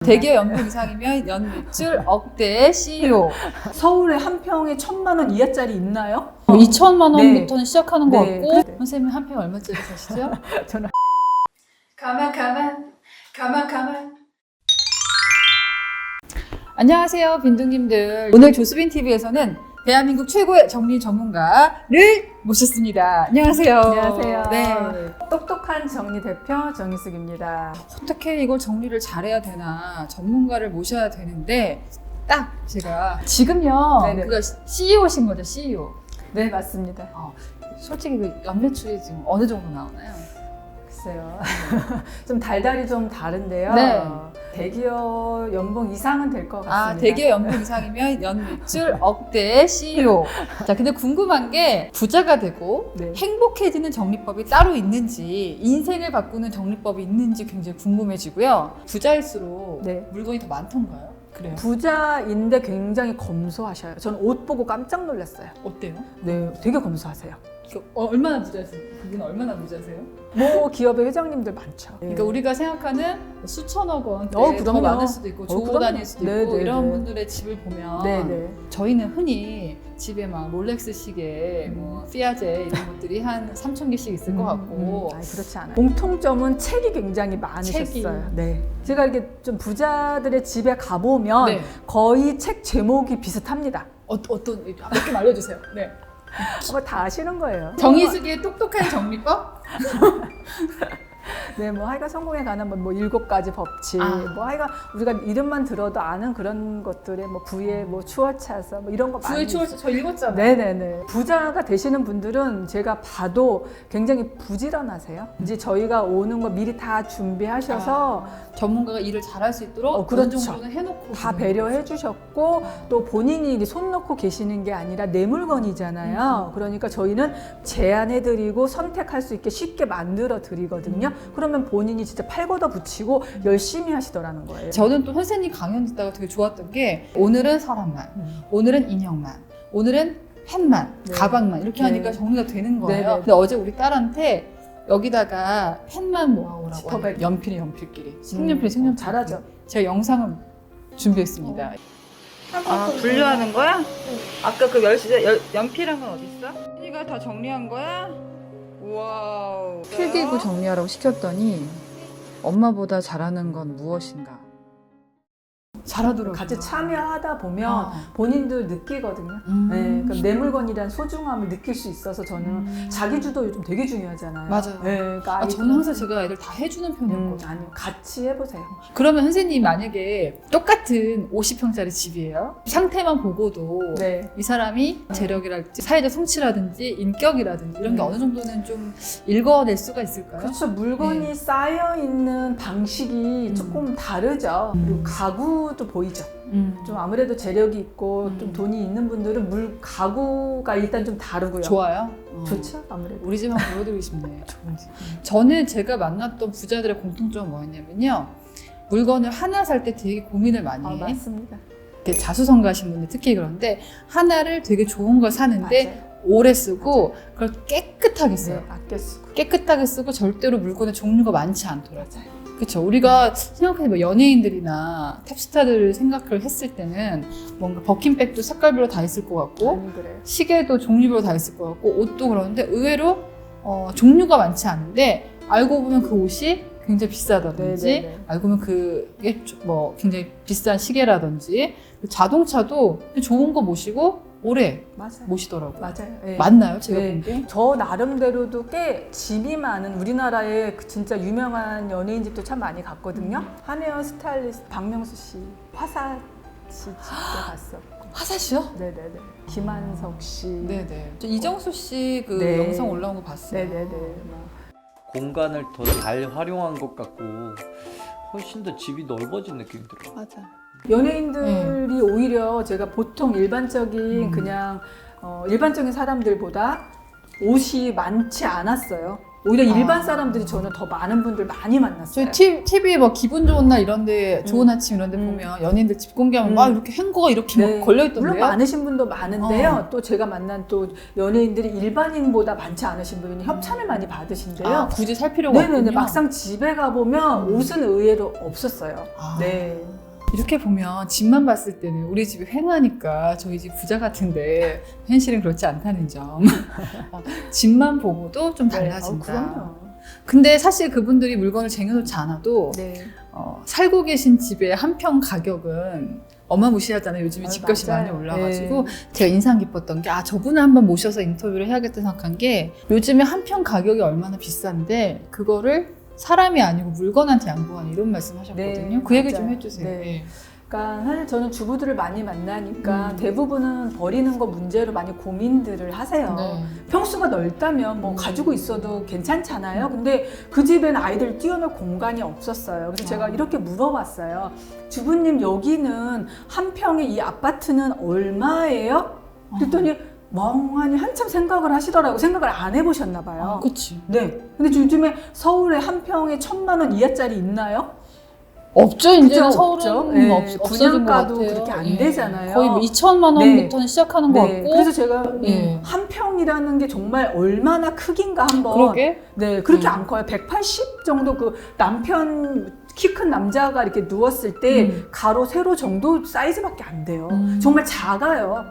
대기업 연봉 이상이면 연매출 억대 CEO. 서울에 한 평에 1,000만 원 이하짜리 있나요? 2천만 원부터는 시작하는 것 네. 같고 선생님 한 평 얼마짜리 사시죠? 저는 가만. 안녕하세요 빈둥님들. 오늘 조수빈 TV에서는 대한민국 최고의 정리 전문가를 모셨습니다. 안녕하세요. 안녕하세요. 네. 똑똑한 정리 대표 정희숙입니다. 어떻게 이걸 정리를 잘해야 되나, 전문가를 모셔야 되는데 딱 제가 지금요 네네. 그가 CEO신 거죠, CEO. 네, 맞습니다. 솔직히 그 연매출이 지금 어느 정도 나오나요? 글쎄요. 좀 달달이 좀 다른데요. 네. 대기업 연봉 이상은 될 것 같습니다. 대기업 연봉 이상이면 연매출 억대 CEO. 자, 근데 궁금한 게 부자가 되고 네. 행복해지는 정리법이 따로 있는지, 인생을 바꾸는 정리법이 있는지 굉장히 궁금해지고요. 부자일수록 네. 물건이 더 많던가요? 그래요? 부자인데 굉장히 검소하셔요. 저는 옷 보고 깜짝 놀랐어요. 어때요? 네, 되게 검소하세요. 얼마나 부자세요? 그분 얼마나 부자세요? 뭐 기업의 회장님들 많죠. 그러니까 우리가 생각하는 수천억 원대 더 그럼요. 많을 수도 있고 좋고 그럼요. 다닐 수도 있고 네, 네, 이런 네. 분들의 집을 보면 네네. 저희는 흔히 집에 막 롤렉스 시계, 뭐 피아제 이런 것들이 한 3,000개씩 있을 것 같고 아니, 그렇지 않아요. 공통점은 책이 굉장히 많으셨어요. 책이. 네. 제가 이렇게 좀 부자들의 집에 가보면 네. 거의 책 제목이 비슷합니다. 어떤 몇 개 알려주세요. 네. 다 아시는 거예요. 정희숙의 똑똑한 정리법? 네, 뭐 하여간 성공에 관한 뭐 7가지 법칙, 아. 뭐 하여간 우리가 이름만 들어도 아는 그런 것들에 뭐 부의 뭐 추월차서 뭐 이런 거 많이. 부의 추월서 저 읽었잖아요. 네네네. 부자가 되시는 분들은 제가 봐도 굉장히 부지런하세요. 이제 저희가 오는 거 미리 다 준비하셔서 전문가가 일을 잘할 수 있도록 그렇죠. 어느 정도는 해놓고 다 배려해 주셨고 또 본인이 이렇게 손 놓고 계시는 게 아니라 내 물건이잖아요. 그러니까 저희는 제안해 드리고 선택할 수 있게 쉽게 만들어 드리거든요. 그러면 본인이 진짜 팔 걷어 붙이고 열심히 하시더라는 거예요. 저는 또 선생님 강연 듣다가 되게 좋았던 게 오늘은 서랍만, 오늘은 인형만, 오늘은 펜만, 네. 가방만 이렇게 네. 하니까 정리가 되는 거예요. 네네. 근데 어제 우리 딸한테 여기다가 펜만 모아오라고 지퍼백. 하는 연필이 연필끼리, 색연필이 색연필. 잘하죠. 제가 영상을 준비했습니다. 분류하는 거야? 아까 그 연필한 건 어디 있어? 언니가 다 정리한 거야? 우와. 필기구 정리하라고 시켰더니 엄마보다 잘하는 건 무엇인가? 잘하더라고요. 같이 참여하다 보면 어. 본인들 느끼거든요. 네, 그러니까 내 물건이란 소중함을 느낄 수 있어서 저는 자기주도 요즘 되게 중요하잖아요. 맞아요. 네, 그러니까 저는 항상 제가 애들 다 해주는 편이었거든요. 아니요, 같이 해보세요. 그러면 선생님 만약에 똑같은 50평짜리 집이에요. 상태만 보고도 네. 이 사람이 재력이랄지 사회적 성취라든지 인격이라든지 이런 게 어느 정도는 좀 읽어낼 수가 있을까요? 그렇죠. 물건이 네. 쌓여 있는 방식이 조금 다르죠. 그리고 가구도 보이죠. 좀 아무래도 재력이 있고 좀 돈이 있는 분들은 가구가 일단 좀 다르고요. 좋아요. 좋죠, 아무래도. 우리 집 한번 보여드리고 싶네요. 좋은 집. 저는 제가 만났던 부자들의 공통점은 뭐였냐면요. 물건을 하나 살 때 되게 고민을 많이 해. 맞습니다. 이렇게 자수성가하신 분들 특히 그런데 하나를 되게 좋은 걸 사는데 맞아요. 오래 쓰고 그걸 깨끗하게 써요. 네, 아껴 쓰고. 깨끗하게 쓰고 절대로 물건의 종류가 많지 않더라고요. 그렇죠. 우리가 생각해 뭐 연예인들이나 탑스타들을 생각을 했을 때는 뭔가 버킨백도 색깔별로 다 있을 것 같고 그래요. 시계도 종류별로 다 있을 것 같고 옷도 그런데 의외로 종류가 많지 않은데 알고 보면 그 옷이 굉장히 비싸다든지 네네네. 알고 보면 그게 뭐 굉장히 비싼 시계라든지 자동차도 좋은 거 모시고 오래 맞아요. 모시더라고요. 맞아요. 네. 맞나요? 제가 네. 본 게? 저 나름대로도 꽤 집이 많은 우리나라에 진짜 유명한 연예인 집도 참 많이 갔거든요. 한혜연 스타일리스트 박명수 씨 화사지 집도 갔었고. 화사시요? 네네네. 김한석 씨. 네네. 저 이정수 씨 그 네. 영상 올라온 거 봤어요. 네네네. 공간을 더 잘 활용한 것 같고 훨씬 더 집이 넓어진 느낌이 들어요. 맞아. 연예인들이 오히려 제가 보통 일반적인 그냥 일반적인 사람들보다 옷이 많지 않았어요. 오히려 일반 사람들이 저는 더 많은 분들 많이 만났어요. 저희 TV에 뭐 기분 좋은 날 이런데 좋은 아침 이런데 보면 연예인들 집 공개하면 막 이렇게 행거가 이렇게 네. 막 걸려있던데요? 물론 많으신 분도 많은데요. 또 제가 만난 또 연예인들이 일반인보다 많지 않으신 분이 협찬을 많이 받으신데요. 굳이 살 필요가 네네네. 없군요. 막상 집에 가보면 옷은 의외로 없었어요. 네. 이렇게 보면 집만 봤을 때는 우리 집이 횡하니까 저희 집 부자 같은데 현실은 그렇지 않다는 점. 집만 보고도 좀 달라진다. 그럼요. 근데 사실 그분들이 물건을 쟁여놓지 않아도 네. 살고 계신 집의 한 평 가격은 어마무시하잖아요. 요즘에 집값이 맞아요. 많이 올라가지고 네. 제가 인상 깊었던 게 저분을 한번 모셔서 인터뷰를 해야겠다 생각한 게 요즘에 한 평 가격이 얼마나 비싼데 그거를 사람이 아니고 물건한테 양보하는 이런 말씀하셨거든요. 네, 그 얘기 좀 맞아요. 해주세요. 네. 그러니까 사실 저는 주부들을 많이 만나니까 음. 대부분은 버리는 거 문제로 많이 고민들을 하세요. 네. 평수가 넓다면 뭐 가지고 있어도 괜찮잖아요. 근데 그 집엔 아이들 뛰어놀 공간이 없었어요. 그래서 제가 이렇게 물어봤어요. 주부님 여기는 한 평에 이 아파트는 얼마예요? 그랬더니 멍하니 한참 생각을 하시더라고요. 생각을 안 해보셨나 봐요. 그치. 네. 근데 요즘에 서울에 한 평에 1,000만 원 이하짜리 있나요? 없죠. 이제는 그죠? 서울은 없죠. 네. 없어진 것 분양가도 같아요. 그렇게 안 예. 되잖아요. 거의 뭐 2천만 원부터는 시작하는 것 같고. 그래서 제가 예. 한 평이라는 게 정말 얼마나 크긴가 한번. 그러게. 네, 그렇게 안 커요. 180 정도 그 남편 키 큰 남자가 이렇게 누웠을 때 가로 세로 정도 사이즈밖에 안 돼요. 정말 작아요.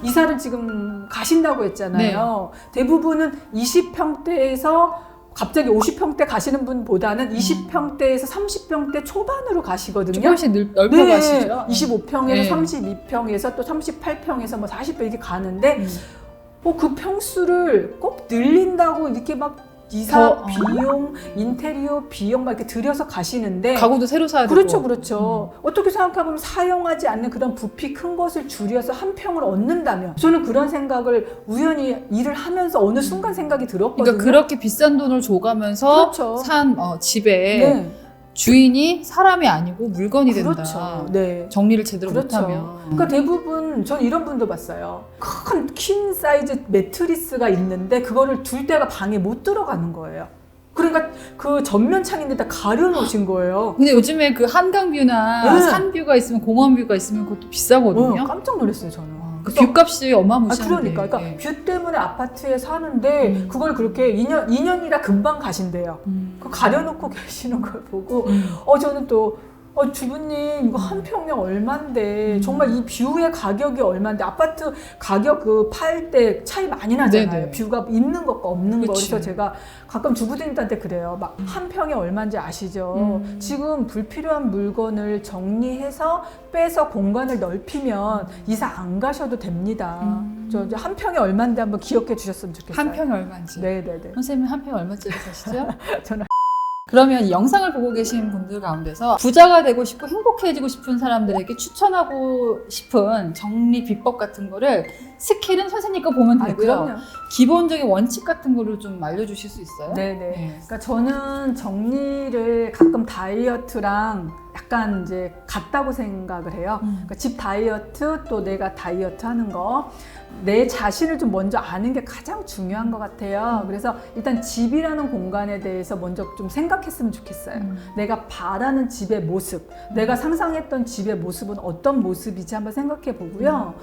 이사를 지금 가신다고 했잖아요. 대부분은 20평대에서 갑자기 50평대 가시는 분보다는 20평대에서 30평대 초반으로 가시거든요. 조금씩 넓혀가시죠. 네, 25평에서 네. 32평에서 또 38평에서 뭐 40평 이렇게 가는데 그 평수를 꼭 늘린다고 이렇게 막 이사 비용, 인테리어 비용 막 이렇게 들여서 가시는데 가구도 새로 사야 되고. 그렇죠, 그렇죠. 어떻게 생각해보면 사용하지 않는 그런 부피 큰 것을 줄여서 한 평을 얻는다면 저는 그런 생각을 우연히 일을 하면서 어느 순간 생각이 들었거든요. 그러니까 그렇게 비싼 돈을 줘가면서 그렇죠. 산 집에 네, 주인이 사람이 아니고 물건이 된다. 그렇죠. 네. 정리를 제대로 그렇죠. 못하면. 그러니까 대부분 전 이런 분도 봤어요. 큰 퀸 사이즈 매트리스가 있는데 그거를 둘 데가 방에 못 들어가는 거예요. 그러니까 그 전면 창인데다 가려놓으신 거예요. 근데 요즘에 그 한강뷰나 네. 산뷰가 있으면 공원뷰가 있으면 그것도 비싸거든요. 깜짝 놀랐어요 저는. 그 그래서 뷰값이 어마무시한데. 그러니까 뷰 때문에 아파트에 사는데 그걸 그렇게 2년이라 금방 가신대요. 그 가려놓고 계시는 걸 보고 저는 또 주부님 이거 한 평에 얼만데 정말 이 뷰의 가격이 얼만데 아파트 가격 그 팔 때 차이 많이 나잖아요. 네네. 뷰가 있는 것과 없는 거. 그치. 그래서 제가 가끔 주부들한테 그래요. 막 한 평에 얼마인지 아시죠? 지금 불필요한 물건을 정리해서 빼서 공간을 넓히면 이사 안 가셔도 됩니다. 저 한 평에 얼마인데 한번 기억해 주셨으면 좋겠어요. 한 평에 얼마인지. 네네네. 선생님 한 평에 얼마짜리 사시죠? 저는 그러면 이 영상을 보고 계신 분들 가운데서 부자가 되고 싶고 행복해지고 싶은 사람들에게 추천하고 싶은 정리 비법 같은 거를 스킬은 선생님 거 보면 되고요. 그럼요. 기본적인 원칙 같은 거를 좀 알려주실 수 있어요? 네네. 그러니까 저는 정리를 가끔 다이어트랑 약간 이제 같다고 생각을 해요. 그러니까 집 다이어트 또 내가 다이어트 하는 거. 내 자신을 좀 먼저 아는 게 가장 중요한 것 같아요. 그래서 일단 집이라는 공간에 대해서 먼저 좀 생각했으면 좋겠어요. 내가 바라는 집의 모습, 내가 상상했던 집의 모습은 어떤 모습이지 한번 생각해 보고요.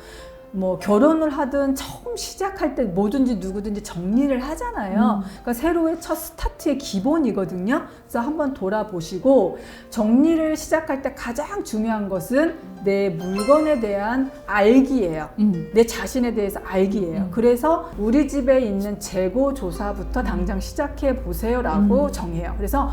뭐 결혼을 하든 처음 시작할 때 뭐든지 누구든지 정리를 하잖아요. 그러니까 새로의 첫 스타트의 기본이거든요. 그래서 한번 돌아보시고 정리를 시작할 때 가장 중요한 것은 내 물건에 대한 알기예요. 내 자신에 대해서 알기예요. 그래서 우리 집에 있는 재고 조사부터 당장 시작해 보세요라고 정해요. 그래서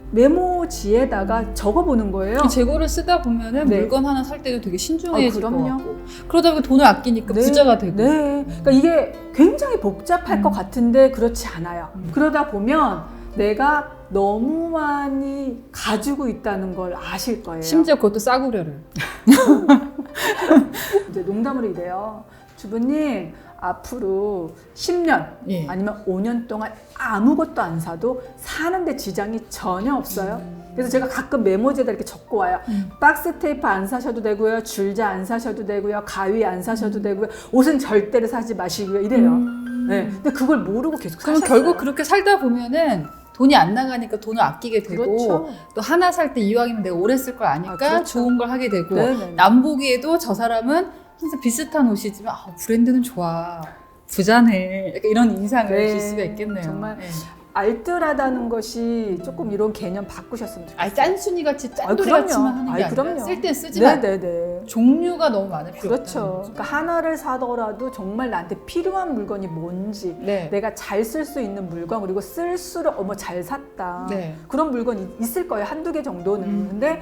메모지에다가 적어보는 거예요. 그 재고를 쓰다 보면은 네. 물건 하나 살 때도 되게 신중해질 것 그럼요. 같고 그러다 보니까 돈을 아끼니까 네. 부자가 되고 네. 그러니까 이게 굉장히 복잡할 것 같은데 그렇지 않아요. 그러다 보면 내가 너무 많이 가지고 있다는 걸 아실 거예요. 심지어 그것도 싸구려를. 이제 농담으로 이래요. 주부님 앞으로 10년 예. 아니면 5년 동안 아무것도 안 사도 사는데 지장이 전혀 없어요. 그래서 제가 가끔 메모지에다 이렇게 적고 와요. 박스 테이프 안 사셔도 되고요. 줄자 안 사셔도 되고요. 가위 안 사셔도 되고요. 옷은 절대로 사지 마시고요. 이래요. 네. 근데 그걸 모르고 계속 그럼 사셨어요. 결국 그렇게 살다 보면은 돈이 안 나가니까 돈을 아끼게 되고 그렇죠. 또 하나 살 때 이왕이면 내가 오래 쓸 걸 아니까 그렇죠. 좋은 걸 하게 되고 네네. 남 보기에도 저 사람은 항상 비슷한 옷이지만 브랜드는 좋아 부자네 약간 이런 인상을 줄 수가 있겠네요. 정말 네. 알뜰하다는 것이 조금 이런 개념 바꾸셨으면 좋겠어요. 아니 짠순이 같이 짠돌이 그럼요. 같이만 하는 게 아이, 아니라 그럼요. 쓸 때 쓰지만 네네네. 종류가 너무 많을 필요 그렇죠. 그러니까 하나를 사더라도 정말 나한테 필요한 물건이 뭔지, 네. 내가 잘 쓸 수 있는 물건, 그리고 쓸수록 어머 잘 샀다. 네. 그런 물건이 있을 거예요. 한두 개 정도는. 음. 근데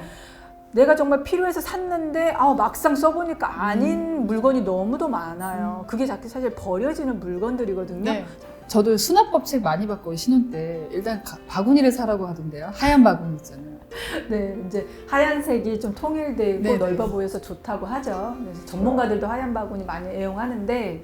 내가 정말 필요해서 샀는데 막상 써보니까 아닌 물건이 너무도 많아요. 그게 사실 버려지는 물건들이거든요. 네. 저도 수납법 책 많이 봤고 신혼 때 일단 바구니를 사라고 하던데요. 하얀 바구니 있잖아요. 네, 이제 하얀색이 좀 통일되고 네네. 넓어 보여서 좋다고 하죠. 그래서 전문가들도 하얀 바구니 많이 애용하는데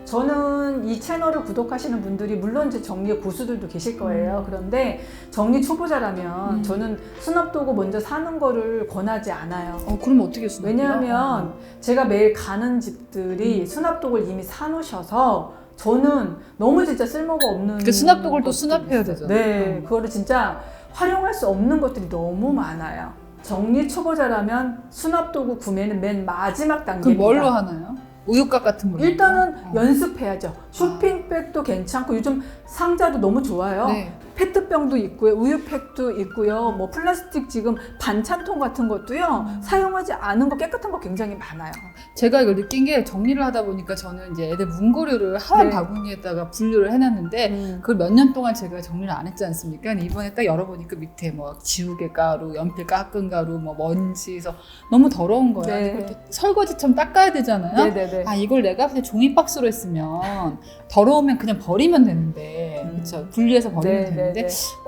저는 이 채널을 구독하시는 분들이 물론 이제 정리의 고수들도 계실 거예요. 그런데 정리 초보자라면 저는 수납도구 먼저 사는 거를 권하지 않아요. 그럼 어떻게 수납해요? 왜냐하면 제가 매일 가는 집들이 수납도구를 이미 사놓으셔서 저는 너무 진짜 쓸모가 없는 그 수납도구를 또 것들이 수납해야 있어요. 되잖아요. 네, 그거를 진짜 활용할 수 없는 것들이 너무 많아요. 정리 초보자라면 수납도구 구매는 맨 마지막 단계입니다. 그럼 뭘로 하나요? 우유곽 같은 걸로? 일단은 연습해야죠. 쇼핑백도 괜찮고 요즘 상자도 너무 좋아요. 네. 페트병도 있고요, 우유팩도 있고요, 뭐 플라스틱 지금 반찬통 같은 것도요 사용하지 않은 거 깨끗한 거 굉장히 많아요. 제가 이걸 느낀 게 정리를 하다 보니까 저는 이제 애들 문고리를 하얀 네. 바구니에다가 분류를 해놨는데 그걸 몇 년 동안 제가 정리를 안 했지 않습니까? 근데 이번에 딱 열어보니까 밑에 뭐 지우개 가루, 연필 깎은 가루, 뭐 먼지에서 너무 더러운 거야. 네. 그걸 또 설거지처럼 닦아야 되잖아요. 네네네. 아 이걸 내가 그냥 종이 박스로 했으면 더러우면 그냥 버리면 되는데 그렇죠 분리해서 버리면 되는데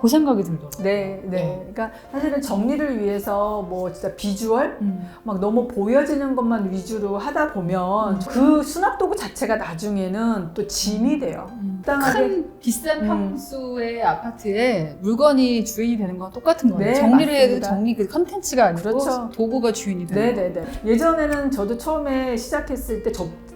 그 생각이 들더라고요. 네. 그러니까 사실은 정리를 위해서 뭐 진짜 비주얼 막 너무 보여지는 것만 위주로 하다 보면 그 수납도구 자체가 나중에는 또 짐이 돼요. 큰 비싼 평수의 아파트에 물건이 주인이 되는 건 똑같은 거예요. 네, 정리를 해도 맞습니다. 정리 그 컨텐츠가 아니고 그렇죠. 도구가 주인이 되는 거예요. 네네네. 예전에는 저도 처음에 시작했을 때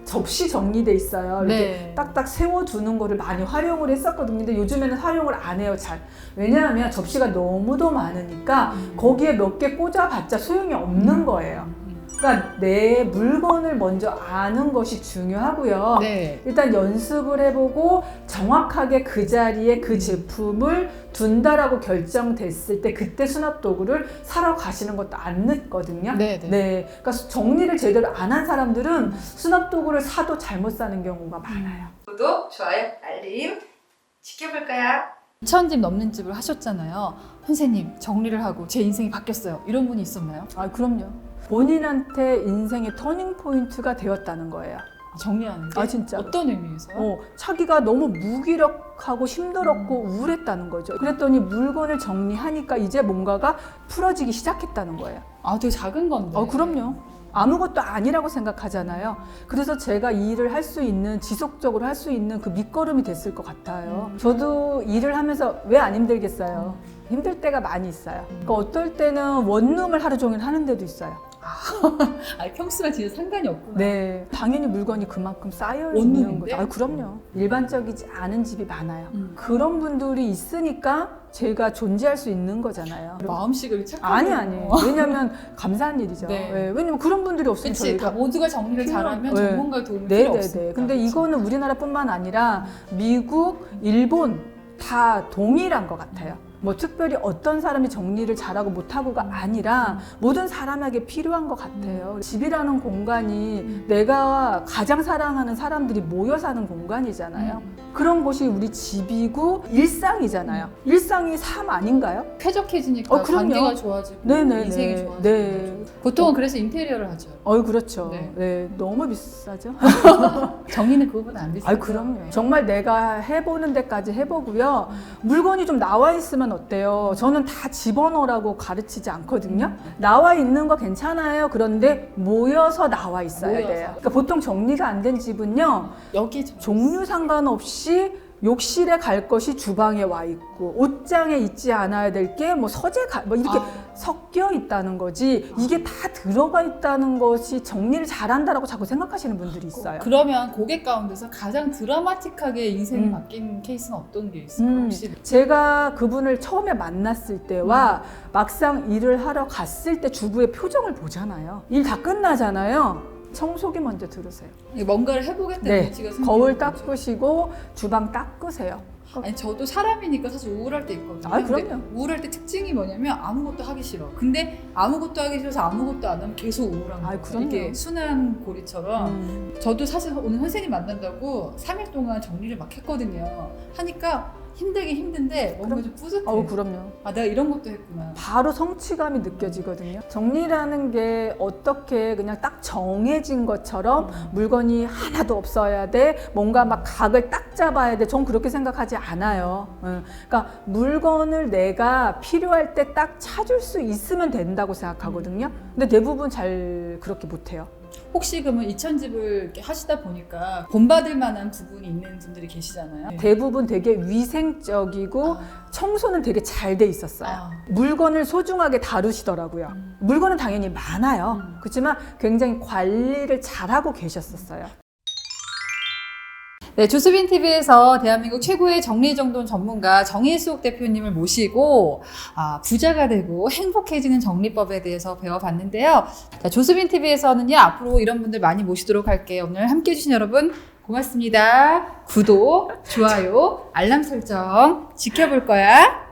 접시 정리돼 있어요. 이렇게 네. 딱딱 세워두는 거를 많이 활용을 했었거든요. 근데 요즘에는 활용을 안 해요, 잘. 왜냐하면 접시가 너무도 많으니까 거기에 몇 개 꽂아봤자 소용이 없는 거예요. 그러니까 내 물건을 먼저 아는 것이 중요하고요. 네. 일단 연습을 해보고 정확하게 그 자리에 그 제품을 둔다라고 결정됐을 때 그때 수납도구를 사러 가시는 것도 안 늦거든요. 네. 그러니까 정리를 제대로 안 한 사람들은 수납도구를 사도 잘못 사는 경우가 많아요. 구독, 좋아요, 알림 지켜볼 거야. 2,000집 넘는 집을 하셨잖아요. 선생님 정리를 하고 제 인생이 바뀌었어요. 이런 분이 있었나요? 아, 그럼요. 본인한테 인생의 터닝 포인트가 되었다는 거예요. 정리하는 게? 아, 진짜. 어떤 의미에서요? 자기가 너무 무기력하고 힘들었고 우울했다는 거죠. 그랬더니 물건을 정리하니까 이제 뭔가가 풀어지기 시작했다는 거예요. 아 되게 작은 건데. 그럼요. 아무것도 아니라고 생각하잖아요. 그래서 제가 이 일을 할 수 있는, 지속적으로 할 수 있는 그 밑거름이 됐을 것 같아요. 저도 일을 하면서 왜 안 힘들겠어요? 힘들 때가 많이 있어요. 그러니까 어떨 때는 원룸을 하루 종일 하는 데도 있어요. 아니 평수랑 진짜 상관이 없구나. 네, 당연히 물건이 그만큼 쌓여 있는 원룸인데? 거죠. 그럼요. 일반적이지 않은 집이 많아요. 그런 분들이 있으니까 제가 존재할 수 있는 거잖아요. 마음씨가 착하네. 아니. 왜냐면 감사한 일이죠. 네. 네, 왜냐면 그런 분들이 없으면 그치, 저희가 다 모두가 정리를 잘하면 네. 전문가의 도움이 필요 네네네. 없으니까. 근데 이거는 우리나라뿐만 아니라 미국, 일본 다 동일한 것 같아요. 뭐 특별히 어떤 사람이 정리를 잘하고 못하고가 아니라 모든 사람에게 필요한 것 같아요. 집이라는 공간이 내가 가장 사랑하는 사람들이 모여 사는 공간이잖아요. 그런 곳이 우리 집이고 일상이잖아요. 일상이 삶 아닌가요? 쾌적해지니까 그럼요. 관계가 좋아지고 네네네. 인생이 좋아지고 네. 보통은 그래서 인테리어를 하죠. 그렇죠. 네. 네. 너무 비싸죠. 정리는 그거보다 안 비싸요. 그럼요. 정말 내가 해보는 데까지 해보고요. 물건이 좀 나와 있으면 어때요? 저는 다 집어넣으라고 가르치지 않거든요. 나와 있는 거 괜찮아요. 그런데 모여서 나와 있어야 모여서. 돼요. 그러니까 보통 정리가 안 된 집은요. 여기 종류 상관없이 욕실에 갈 것이 주방에 와 있고 옷장에 있지 않아야 될 게 뭐 뭐 이렇게 섞여 있다는 거지 이게 다 들어가 있다는 것이 정리를 잘한다라고 자꾸 생각하시는 분들이 있어요. 그러면 고객 가운데서 가장 드라마틱하게 인생이 바뀐 케이스는 어떤 게 있을까요? 혹시? 제가 그분을 처음에 만났을 때와 막상 일을 하러 갔을 때 주부의 표정을 보잖아요. 일 다 끝나잖아요. 청소기 먼저 들으세요. 뭔가를 해보겠다는 네, 의지가 생기는 거울 거죠. 닦으시고 주방 닦으세요. 아니 저도 사람이니까 사실 우울할 때 있거든요. 아, 근데 그럼요. 우울할 때 특징이 뭐냐면 아무것도 하기 싫어. 근데 아무것도 하기 싫어서 아무것도 안 하면 계속 우울한 거예요. 그럼요. 이게 순환 고리처럼. 저도 사실 오늘 선생님 만난다고 3일 동안 정리를 막 했거든요. 하니까 힘들긴 힘든데 뭔가 좀 뿌듯해. 그럼요. 아 내가 이런 것도 했구나. 바로 성취감이 느껴지거든요. 정리라는 게 어떻게 그냥 딱 정해진 것처럼 물건이 하나도 없어야 돼. 뭔가 막 각을 딱 잡아야 돼. 전 그렇게 생각하지 않아요. 그러니까 물건을 내가 필요할 때 딱 찾을 수 있으면 된다고 생각하거든요. 근데 대부분 잘 그렇게 못해요. 혹시 그러면 2000집을 이렇게 하시다 보니까 본받을 만한 부분이 있는 분들이 계시잖아요. 대부분 되게 위생적이고 청소는 되게 잘 돼 있었어요. 물건을 소중하게 다루시더라고요. 물건은 당연히 많아요. 그렇지만 굉장히 관리를 잘하고 계셨었어요. 네, 조수빈 TV에서 대한민국 최고의 정리정돈 전문가 정일숙 대표님을 모시고 부자가 되고 행복해지는 정리법에 대해서 배워봤는데요. 자, 조수빈 TV에서는요 앞으로 이런 분들 많이 모시도록 할게요. 오늘 함께해 주신 여러분 고맙습니다. 구독, 좋아요, 알람 설정 지켜볼 거야.